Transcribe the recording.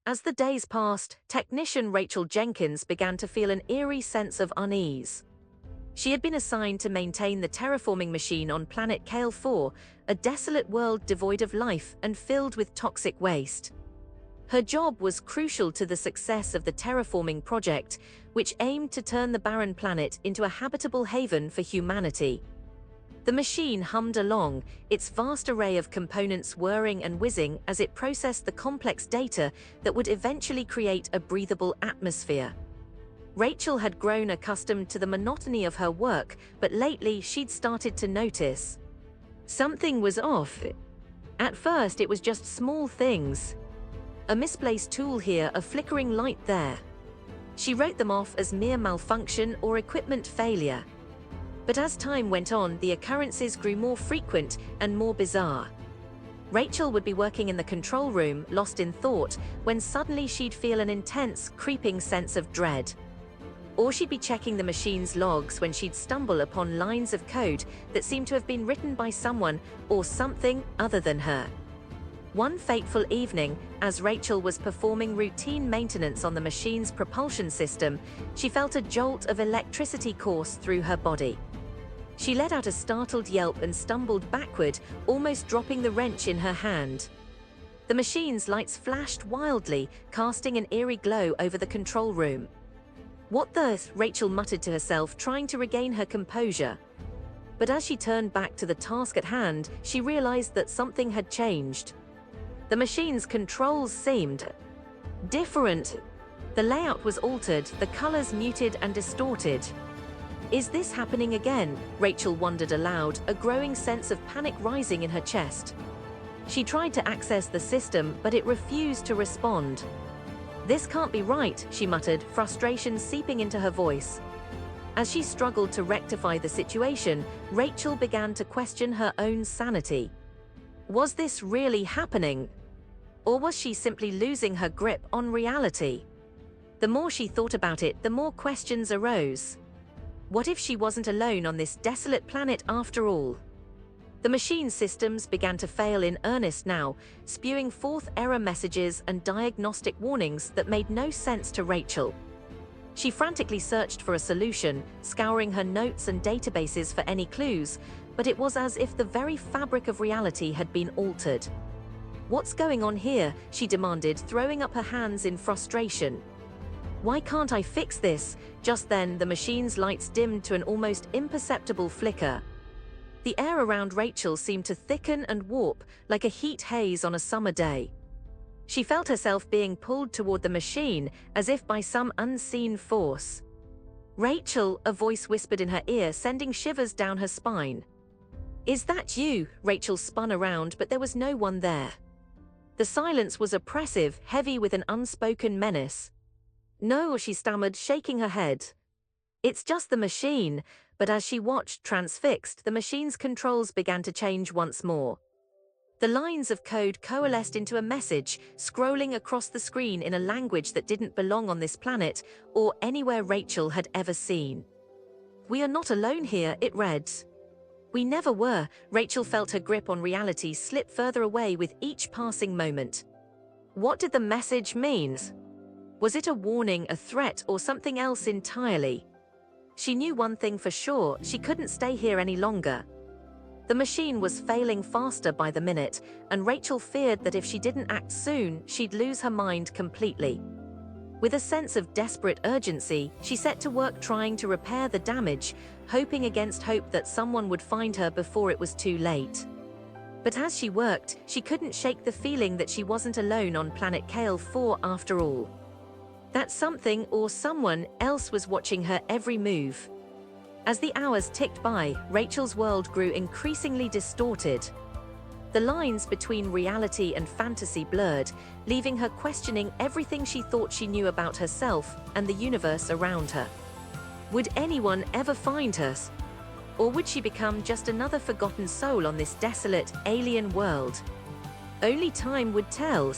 As the days passed, technician Rachel Jenkins began to feel an eerie sense of unease. She had been assigned to maintain the terraforming machine on planet Kale 4, a desolate world devoid of life and filled with toxic waste. Her job was crucial to the success of the terraforming project, which aimed to turn the barren planet into a habitable haven for humanity. The machine hummed along, its vast array of components whirring and whizzing as it processed the complex data that would eventually create a breathable atmosphere. Rachel had grown accustomed to the monotony of her work, but lately she'd started to notice something was off. At first, it was just small things. A misplaced tool here, a flickering light there. She wrote them off as mere malfunction or equipment failure. But as time went on, the occurrences grew more frequent and more bizarre. Rachel would be working in the control room, lost in thought, when suddenly she'd feel an intense, creeping sense of dread. Or she'd be checking the machine's logs when she'd stumble upon lines of code that seemed to have been written by someone or something other than her. One fateful evening, as Rachel was performing routine maintenance on the machine's propulsion system, she felt a jolt of electricity course through her body. She let out a startled yelp and stumbled backward, almost dropping the wrench in her hand. The machine's lights flashed wildly, casting an eerie glow over the control room. "What the?" Rachel muttered to herself, trying to regain her composure. But as she turned back to the task at hand, she realized that something had changed. The machine's controls seemed different. The layout was altered, the colors muted and distorted. "Is this happening again?" Rachel wondered aloud, a growing sense of panic rising in her chest. She tried to access the system, but it refused to respond. "This can't be right," she muttered, frustration seeping into her voice. As she struggled to rectify the situation, Rachel began to question her own sanity. Was this really happening? Or was she simply losing her grip on reality? The more she thought about it, the more questions arose. What if she wasn't alone on this desolate planet after all? The machine systems began to fail in earnest now, spewing forth error messages and diagnostic warnings that made no sense to Rachel. She frantically searched for a solution, scouring her notes and databases for any clues, but it was as if the very fabric of reality had been altered. "What's going on here?" she demanded, throwing up her hands in frustration. "Why can't I fix this?" Just then, the machine's lights dimmed to an almost imperceptible flicker. The air around Rachel seemed to thicken and warp, like a heat haze on a summer day. She felt herself being pulled toward the machine, as if by some unseen force. "Rachel," a voice whispered in her ear, sending shivers down her spine. "Is that you?" Rachel spun around, but there was no one there. The silence was oppressive, heavy with an unspoken menace. "No," she stammered, shaking her head. "It's just the machine." But as she watched, transfixed, the machine's controls began to change once more. The lines of code coalesced into a message, scrolling across the screen in a language that didn't belong on this planet or anywhere Rachel had ever seen. "We are not alone here," it read. "We never were." Rachel felt her grip on reality slip further away with each passing moment. What did the message mean? Was it a warning, a threat, or something else entirely? She knew one thing for sure: she couldn't stay here any longer. The machine was failing faster by the minute, and Rachel feared that if she didn't act soon, she'd lose her mind completely. With a sense of desperate urgency, she set to work trying to repair the damage, hoping against hope that someone would find her before it was too late. But as she worked, she couldn't shake the feeling that she wasn't alone on planet Kale 4 after all. That something or someone else was watching her every move. As the hours ticked by, Rachel's world grew increasingly distorted. The lines between reality and fantasy blurred, leaving her questioning everything she thought she knew about herself and the universe around her. Would anyone ever find her? Or would she become just another forgotten soul on this desolate, alien world? Only time would tell.